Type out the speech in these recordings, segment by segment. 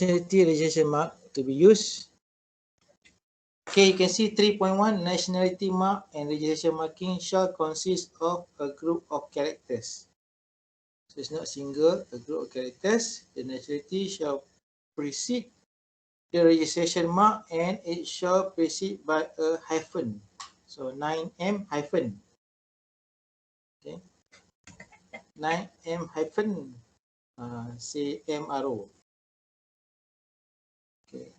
nationality registration mark to be used. Okay, you can see 3.1 nationality mark and registration marking shall consist of a group of characters. So it's not single, a group of characters. The nationality shall precede the registration mark and it shall precede by a hyphen. So 9M hyphen. Okay. 9M hyphen say MRO. Okay.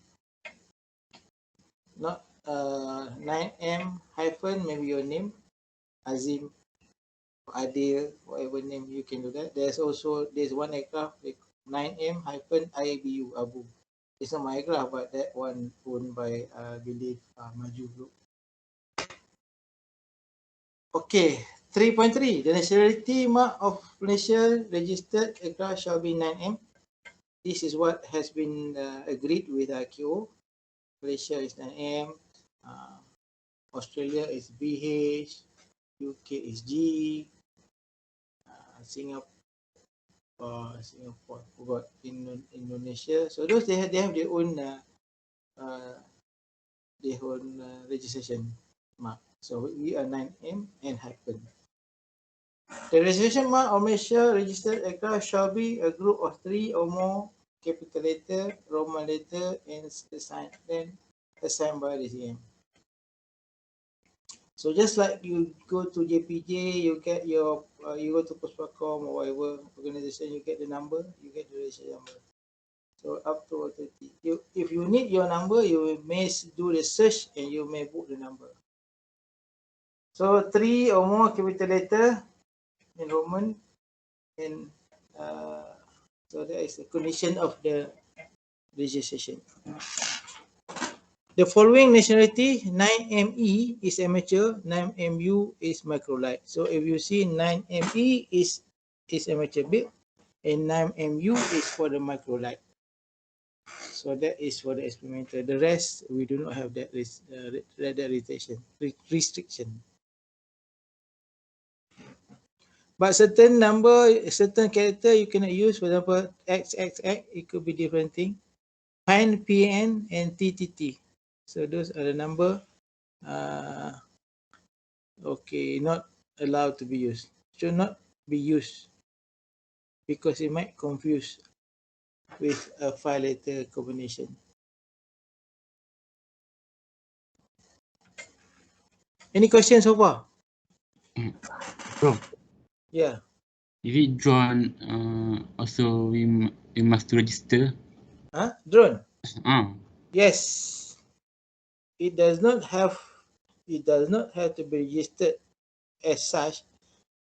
Not 9M hyphen, maybe your name, Azim, Adil, whatever name you can do that. There's one aircraft with 9M hyphen IABU Abu. It's not my aircraft, but that one owned by I believe Maju Group. Okay, 3.3. The nationality mark of Malaysia registered aircraft shall be 9M. This is what has been agreed with ICAO. Malaysia is 9M, Australia is BH, UK is G, Singapore, forgot, Indonesia. So those they have their own registration mark. So we are 9M and hyphen. The registration mark of Malaysia registered aircraft shall be a group of 3 or more capital letter, Roman letter, and assigned by the CAAM. So just like you go to JPJ, you get your you go to Postpacom or whatever organization, you get the number, you get the registration number. So up to 30. If you need your number, you may do the search and you may book the number. So 3 or more capital letter in Roman, and so that is the condition of the registration. The following nationality, 9ME is amateur, 9MU is microlight. So if you see 9ME is amateur build and 9MU is for the microlight. So that is for the experimental. The rest we do not have that restriction. But certain character you cannot use. For example, XXX, it could be different thing. PAN, PN, and TTT. So those are the number. Okay, not allowed to be used. Should not be used because it might confuse with a 5-letter combination. Any questions so far? Bro. Yeah. If it drone, also we must register. Huh? Drone? Yes. It does not have to be registered as such,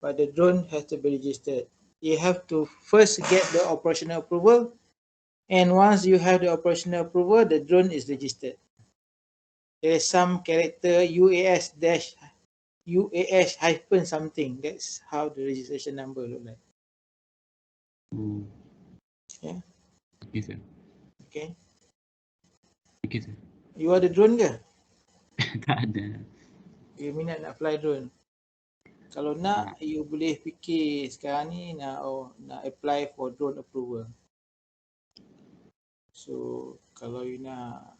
but the drone has to be registered. You have to first get the operational approval, and once you have the operational approval, the drone is registered. There is some character UAS hyphen something. That's how the registration number look like. Yeah. Okay, sir. Okay. Okay, sir. You ada drone ke? Tak ada. You minat nak fly drone? Kalau nak, you boleh fikir sekarang ni nak apply for drone approval. So kalau you nak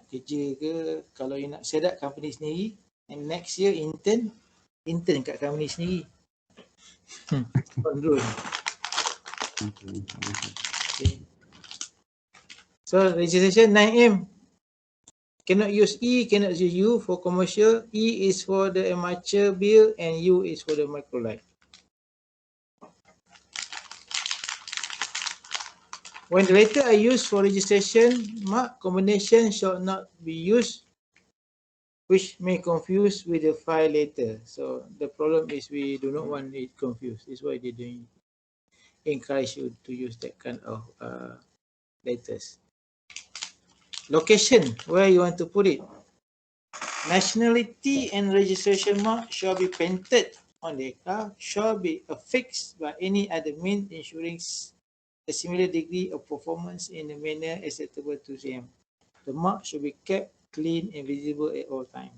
kerja ke, kalau you nak set up company sendiri, and next year intern kat company sendiri. On drone. Okay. So registration 9M. Cannot use E, cannot use U for commercial. E is for the amateur build and U is for the microlight. When the letter are used for registration, mark combination shall not be used, which may confuse with the 5-letter. So the problem is we do not want it confused. That's why they don't encourage you to use that kind of letters. Location, where you want to put it. Nationality and registration mark shall be painted on the aircraft, shall be affixed by any other means ensuring a similar degree of performance in a manner acceptable to CAAM. The mark should be kept clean and visible at all times.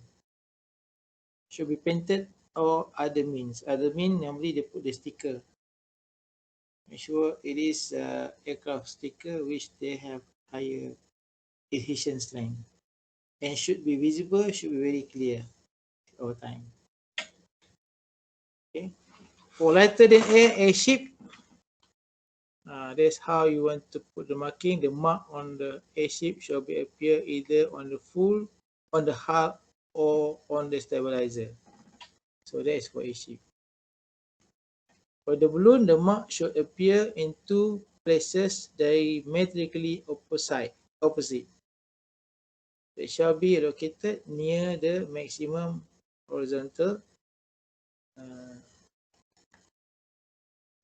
Should be painted or other means. Other means, normally they put the sticker. make sure it is aircraft sticker which they have higher adhesion strength and should be visible, should be very clear all time. Okay. For lighter than air, airship, that's how you want to put the marking. The mark on the airship shall be appear either on the full, on the hull, or on the stabilizer. So that is for airship. For the balloon, the mark should appear in two places diametrically opposite. It shall be located near the maximum horizontal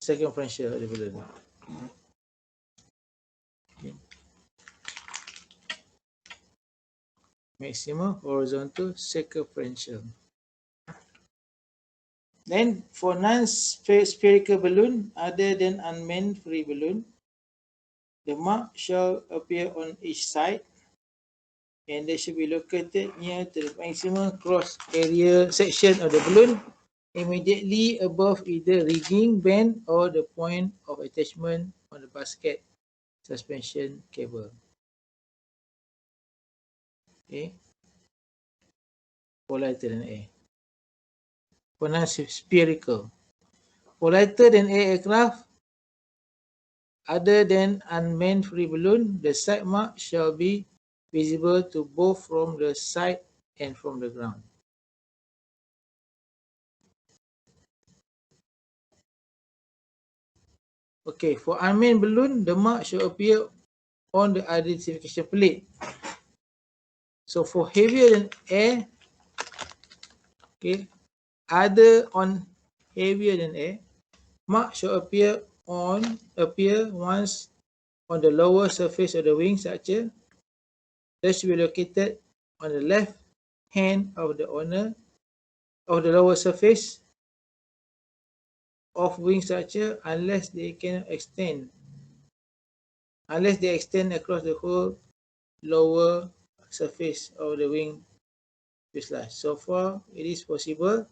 circumferential of the balloon. Okay. Maximum horizontal circumferential. Then for non-spherical balloon other than unmanned free balloon, the mark shall appear on each side and they should be located near to the maximum cross area section of the balloon, immediately above either rigging band or the point of attachment on the basket suspension cable. Okay, for lighter than air. For non-spherical. For lighter than air aircraft, other than unmanned free balloon, the side mark shall be visible to both from the side and from the ground. Okay, for unmanned balloon, the mark should appear on the identification plate. So for heavier than air, okay, other on heavier than air, mark should appear once on the lower surface of the wing structure. They should be located on the left hand of the owner of the lower surface of wing structure unless they extend across the whole lower surface of the wing fuselage. So far it is possible.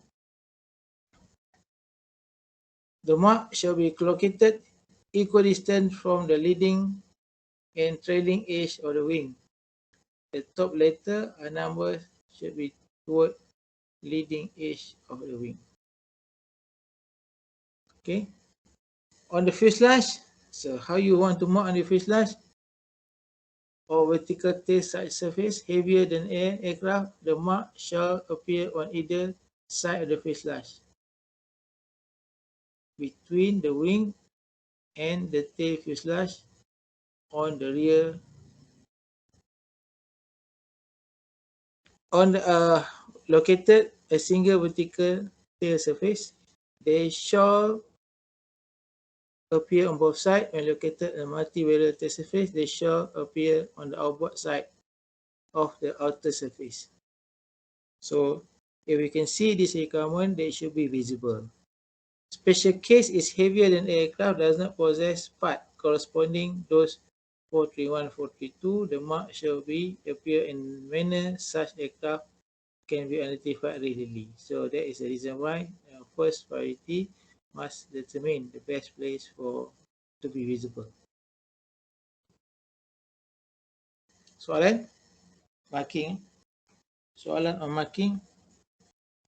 The mark shall be located equidistant from the leading and trailing edge of the wing. The top letter or number should be toward leading edge of the wing. Okay. On the fuselage, so how you want to mark on the fuselage? Or vertical tail side surface heavier than air aircraft, the mark shall appear on either side of the fuselage, between the wing and the tail fuselage, on the rear, on the, located a single vertical tail surface. They shall appear on both sides. When located a multi-variable tail surface, they shall appear on the outboard side of the outer surface. So if we can see this requirement, they should be visible. Special case is heavier than aircraft does not possess part corresponding those 431, 432. The mark shall be appear in manner such aircraft can be identified readily. So that is the reason why first priority must determine the best place to be visible. Soalan? Marking. Soalan on marking.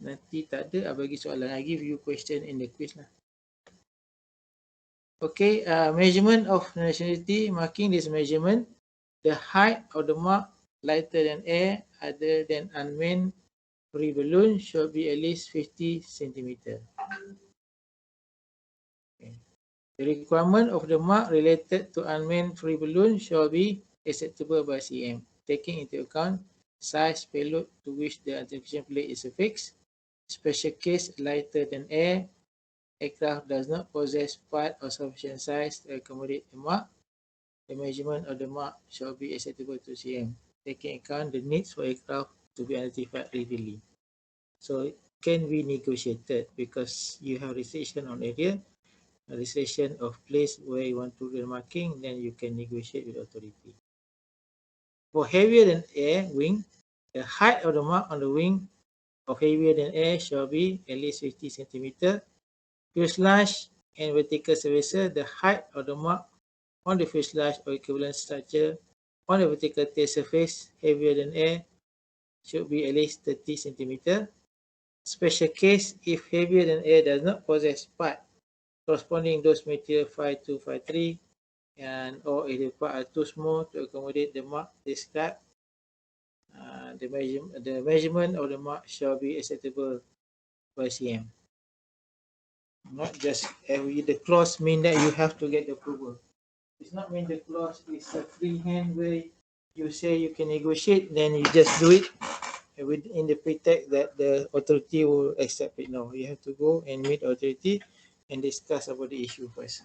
Nanti tak ada, bagi soalan. I give you question in the quiz lah. Okay, measurement of nationality marking. This measurement, the height of the mark lighter than air other than unmanned free balloon should be at least 50 centimeter. Okay. The requirement of the mark related to unmanned free balloon shall be acceptable by CAAM, taking into account size, payload to which the identification plate is affixed. Special case lighter than air aircraft does not possess part of sufficient size to accommodate the mark. The measurement of the mark shall be acceptable to CAAM, taking account the needs for aircraft to be identified readily. So it can be negotiated because you have restriction on area, a restriction of place where you want to do the marking, then you can negotiate with authority. For heavier than air wing, the height of the mark on the wing of heavier than air shall be at least 50 centimeter. Fuselage and vertical surface, the height of the mark on the fuselage or equivalent structure on the vertical tail surface heavier than air should be at least 30 cm. Special case, if heavier than air does not possess part corresponding those material 5253 and or if the part are too small to accommodate the mark described, the measurement of the mark shall be acceptable by CM. Not just the clause mean that you have to get the approval. It's not mean the clause is a free hand where you say you can negotiate, then you just do it within the pretext that the authority will accept it. No, you have to go and meet authority and discuss about the issue first.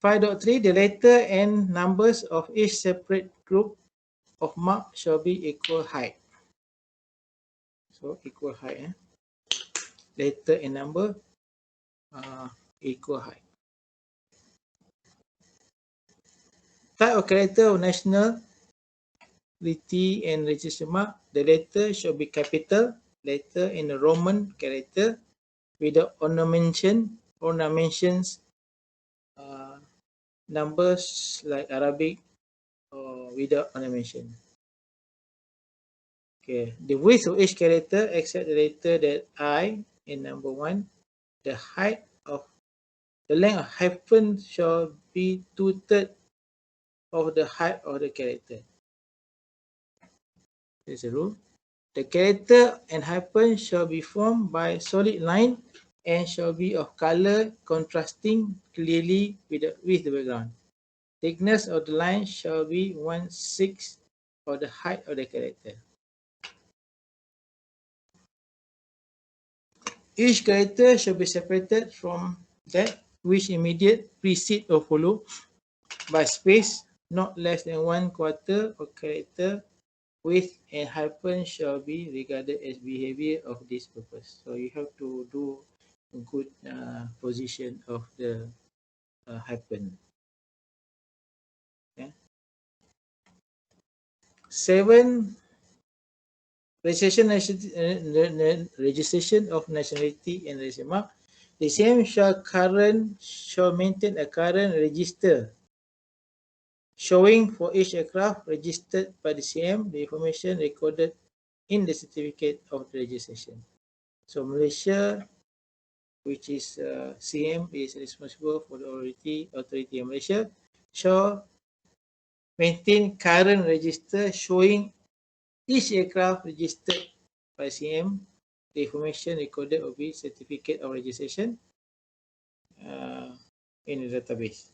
5.3, the letter and numbers of each separate group of mark shall be equal height. So equal height. Letter and number equal height. Type of character of nationality and registration mark. The letter should be capital letter in a Roman character without ornamentations, numbers like Arabic or without ornamentation. Okay, the width of each character except the letter that I in number 1, the height of the length of hyphen shall be 2/3 of the height of the character. There's a rule. The character and hyphen shall be formed by solid line and shall be of color contrasting clearly with the background. Thickness of the line shall be 1/6 of the height of the character. Each character shall be separated from that which immediate precede or follow by space not less than 1/4 of character. Width and hyphen shall be regarded as behavior of this purpose. So you have to do a good position of the hyphen. Okay. 7. Registration of nationality and registration mark. The same shall maintain a current register showing for each aircraft registered by the CAAM the information recorded in the certificate of the registration. So Malaysia, which is CAAM, is responsible for the authority of Malaysia, shall maintain current register showing each aircraft registered by CAAM. The information recorded will be certificate of registration in the database.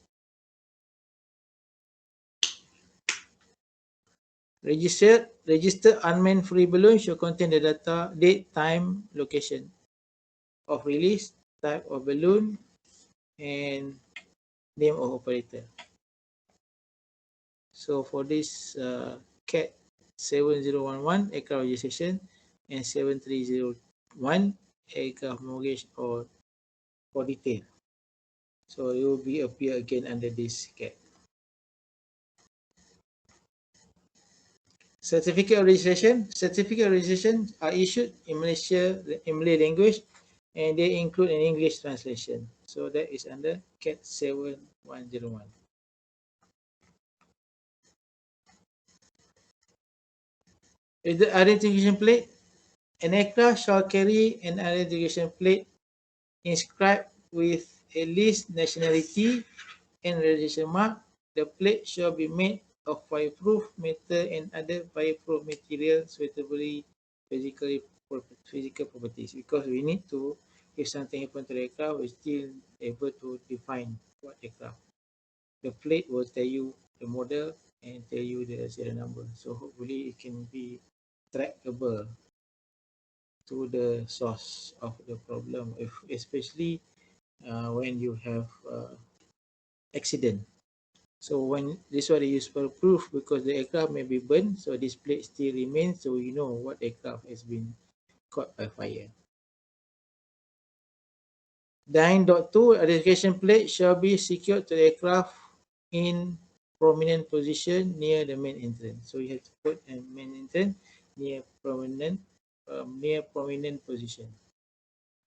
Registered unmanned free balloon should contain the data, date, time, location of release, type of balloon, and name of operator. So for this CAD 7011 aircraft registration and 7301 aircraft mortgage or for detail. So it will be appear again under this CAD. Certificate of registration. Certificate of registration are issued in Malaysia in Malay language and they include an English translation. So that is under CAD 7101. Is the identification plate? An aircraft shall carry an identification plate inscribed with at least nationality and registration mark. The plate shall be made of fireproof metal and other fireproof material suitably physical properties, because we need to, if something happen to the aircraft, we're still able to define what aircraft. The plate will tell you the model and tell you the serial number. So hopefully it can be trackable to the source of the problem, especially when you have accident. So when this one they use for proof because the aircraft may be burned, so this plate still remains, so we know what aircraft has been caught by fire. 9.2, identification plate shall be secured to the aircraft in prominent position near the main entrance. So you have to put a main entrance near prominent position.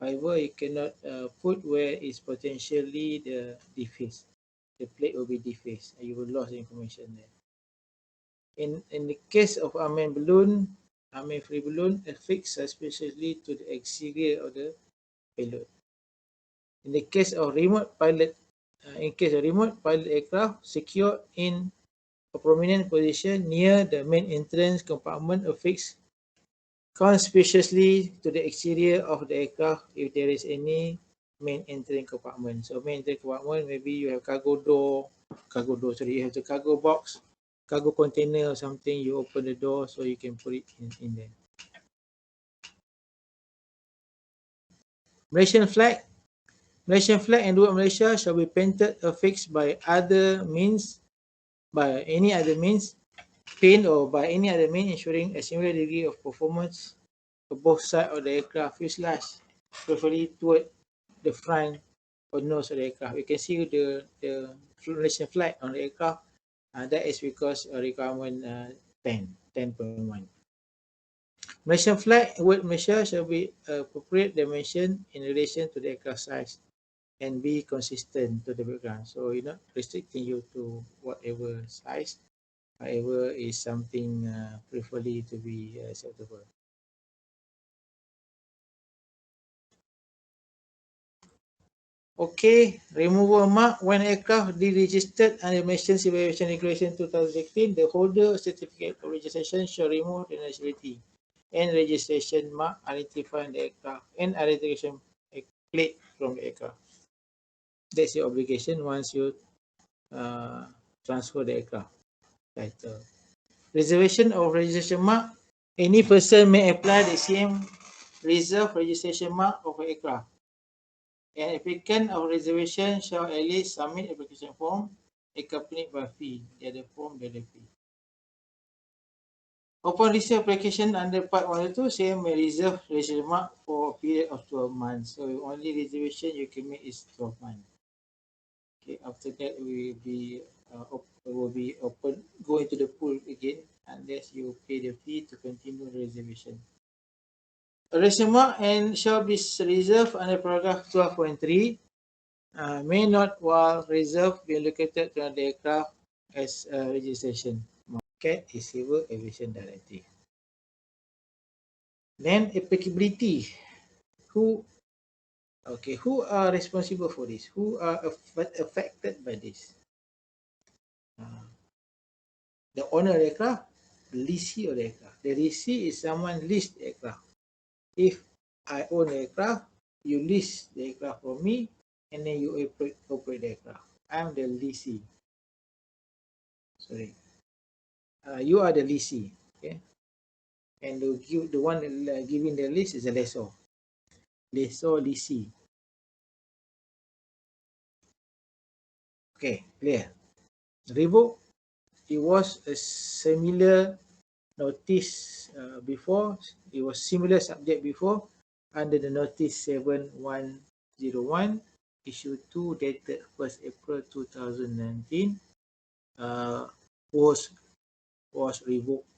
However, you cannot put where is potentially the deface. The plate will be defaced. You will lose the information there. In the case of unmanned balloon, unmanned free balloon, affixed suspiciously to the exterior of the payload. In the case of remote pilot aircraft, secure in a prominent position near the main entrance compartment, affixed conspicuously to the exterior of the aircraft if there is any main entering compartment. So main entering compartment, maybe you have you have the cargo box, cargo container or something, you open the door so you can put it in there. Malaysian flag and dua Malaysia shall be painted affixed by any other means, paint or by any other means ensuring a similar degree of performance for both sides of the aircraft fuselage, preferably toward the front or nose of the aircraft. You can see the Malaysian flag on the aircraft. That is because requirement 10.1. Malaysian flag word Malaysia shall be appropriate dimension in relation to the aircraft size and be consistent to the background. So you're not restricting you to whatever size, however is something preferably to be acceptable. Okay, removal mark. When aircraft deregistered under Malaysian Civil Aviation Regulation 2016, the holder of certificate of registration shall remove the nationality and registration mark identifying the aircraft and identification plate from the aircraft. That's your obligation once you transfer the aircraft title. Reservation of registration mark. Any person may apply the same reserve registration mark of an aircraft. An applicant of reservation shall at least submit application form accompanied by fee. The other form, the other fee. Upon receipt application under Part 102, CAAM may reserve registration mark for a period of 12 months. So only reservation you can make is 12 months. Okay, after that we will be open, go into the pool again unless you pay the fee to continue the reservation. A registration mark and shall be reserved under paragraph 12.3. May not, while reserved, be allocated to the aircraft as a registration. CAD is Civil Aviation Directive. Then applicability. Who are responsible for this? Who are affected by this? The owner of the aircraft, the lessee of the aircraft. The lessee is someone leased the aircraft. If I own the aircraft, you lease the aircraft from me, and then you operate the aircraft. I'm the lessee. Sorry. You are the lessee. Okay. And the one giving the lease is the lessor. Lessor, lessee. Okay, clear. Revoke. It was a similar notice before. It was similar subject before under the notice 7101 issue 2 dated 1st April 2019 was revoked.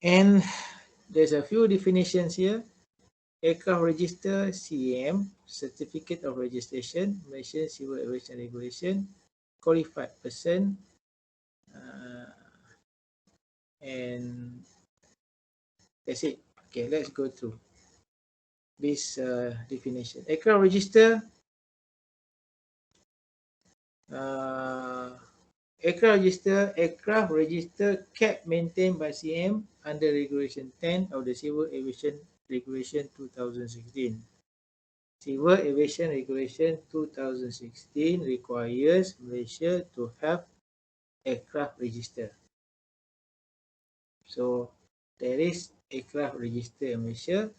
And there's a few definitions here. Aircraft Register, CAAM, Certificate of Registration, Malaysian Civil Aviation Regulation, qualified person, and that's it. Okay, let's go through this definition. Aircraft Register, aircraft register kept maintained by CAAM under Regulation 10 of the Civil Aviation Regulation 2016. Civil Aviation Regulation 2016 requires Malaysia to have aircraft register. So there is aircraft register in Malaysia.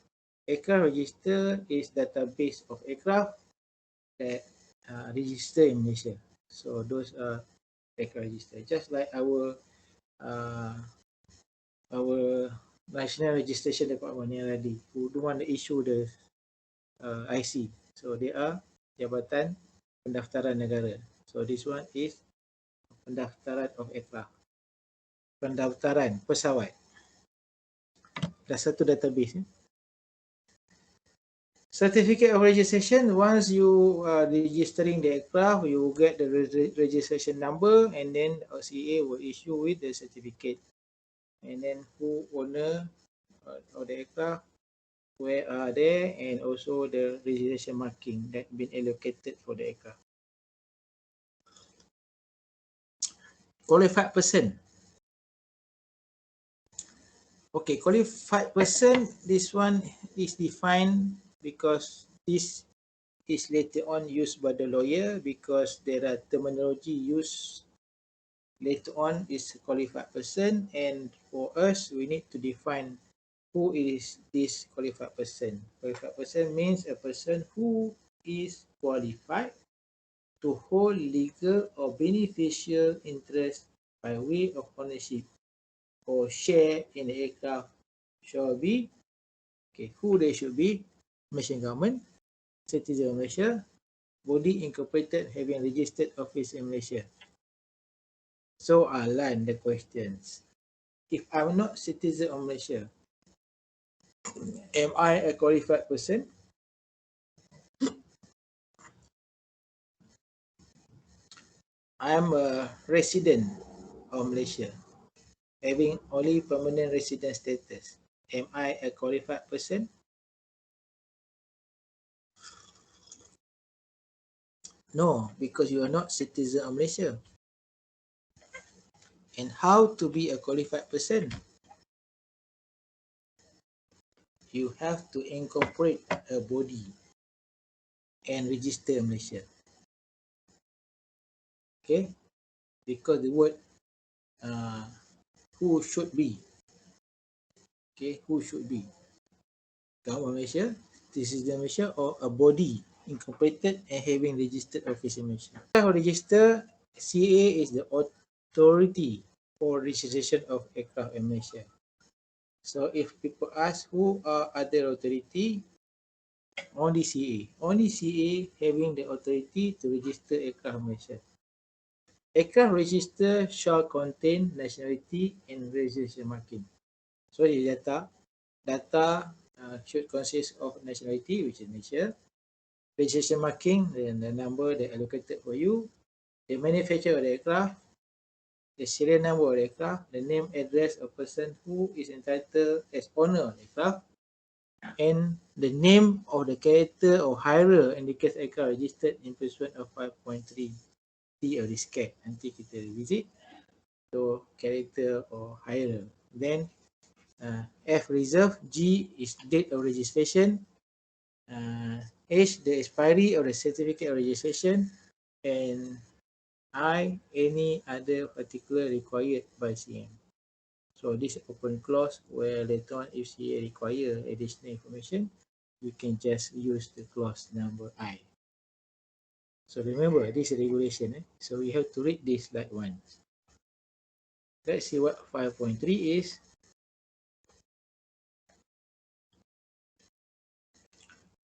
Aircraft register is database of aircraft that register in Malaysia. So those are aircraft register. Just like our National Registration Department, NRD, who do want to issue the IC. So they are Jabatan Pendaftaran Negara. So this one is pendaftaran of aircraft. Pendaftaran pesawat. Dah satu database. Certificate of registration, once you are registering the aircraft, you will get the registration number, and then CAA will issue with the certificate. And then who owner of the aircraft, where are they, and also the registration marking that been allocated for the aircraft. Qualified person. Okay, qualified person, this one is defined because this is later on used by the lawyer, because there are terminology used later on is qualified person, and for us we need to define who is this qualified person. Qualified person means a person who is qualified to hold legal or beneficial interest by way of ownership or share in the aircraft shall be, okay, who they should be: Malaysian government, citizen of Malaysia, body incorporated having registered office in Malaysia. So Alan, the questions. If I'm not citizen of Malaysia, am I a qualified person? I am a resident of Malaysia, having only permanent resident status. Am I a qualified person? No, because you are not citizen of Malaysia. And how to be a qualified person? You have to incorporate a body and register in Malaysia. Okay, because the word who should be, okay, who should be government Malaysia, citizen Malaysia, or a body incorporated and having registered office in Malaysia. Register, CA is the authority for registration of aircraft in Malaysia. So if people ask who are other authority, only CA. Only CA having the authority to register aircraft in Malaysia. Aircraft register shall contain nationality and registration marking. So the data should consist of nationality, which is Malaysia, registration marking, then the number that allocated for you, the manufacturer of the aircraft, the serial number of the aircraft, the name, address of person who is entitled as owner of the aircraft, and the name of the character or hirer in the case aircraft registered in pursuant of 5.3 T of this CAD. Nanti kita visit. So character or hirer. Then F reserve, G is date of registration, H the expiry of the certificate of registration, and I any other particular required by CM. So this open clause where later on if CA require additional information, we can just use the clause number I. So remember this is regulation, so we have to read this like once. Let's see what 5.3 is.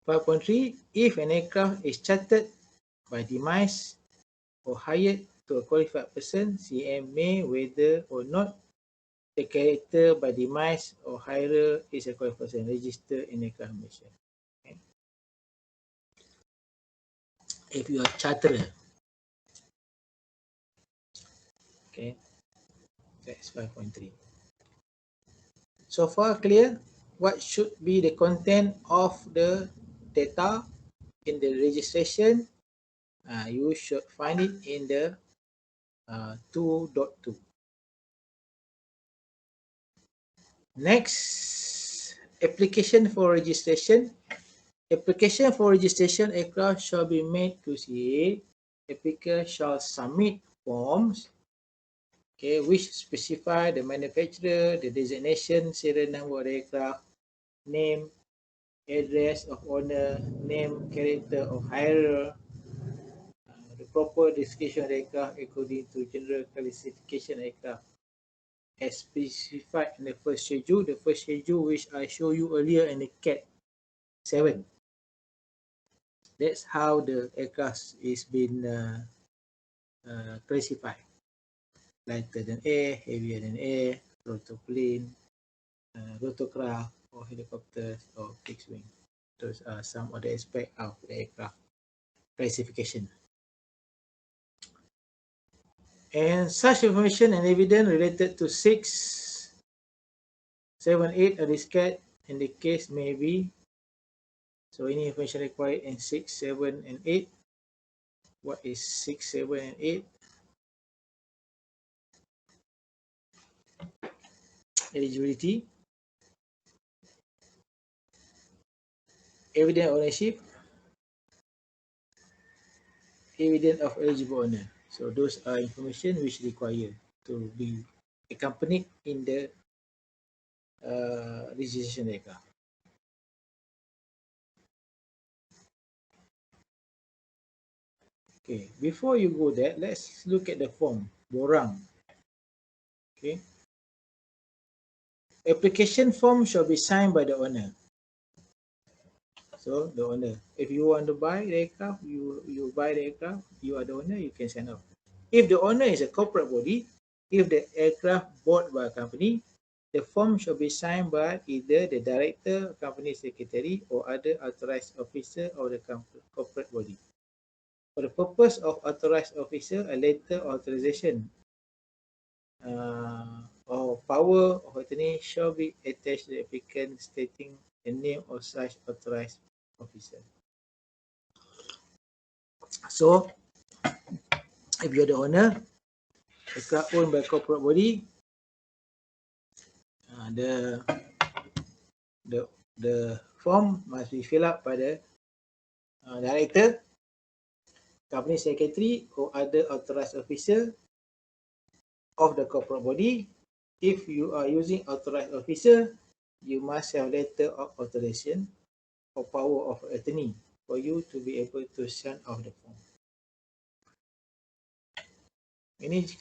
5.3, if an aircraft is chartered by demise or hired to a qualified person, CM may, whether or not the character by demise or hirer is a qualified person, register in aircraft Malaysia. Okay. If you are charterer, okay, that's 5.3. So far clear? What should be the content of the data in the registration? You should find it in the 2.2. Next, application for registration. Application for registration aircraft shall be made to CAA. Applicant shall submit forms, okay, which specify the manufacturer, the designation, serial number of the aircraft, name, address of owner, name, character of hirer, the proper description of the aircraft according to general classification aircraft as specified in the first schedule. The first schedule which I showed you earlier in the CAD 7. That's how the aircraft is been classified. Lighter than air, heavier than air, rotoplane, rotorcraft, or helicopters, or fixed wing. Those are some of the aspects of the aircraft classification. And such information and evidence related to 6, 7, 8 are discarded in the case may be. So any information required in 6, 7, and 8. What is 6, 7, and 8? Eligibility, evidence ownership, evidence of eligible owner. So those are information which require to be accompanied in the registration aircraft. Okay, before you go there, let's look at the form, borang. Okay. Application form shall be signed by the owner. So the owner, if you want to buy the aircraft, you buy the aircraft, you are the owner, you can sign off. If the owner is a corporate body, if the aircraft bought by a company, the form shall be signed by either the director, company secretary, or other authorized officer of the corporate body. For the purpose of authorized officer, a letter authorization or power of attorney shall be attached to the applicant stating the name of such authorized officer. So, if you're the owner, aircraft owned by corporate body, the form must be filled up by the director, company secretary, or other authorized officer of the corporate body. If you are using authorized officer, you must have letter of authorization or power of attorney for you to be able to sign off the form. Ini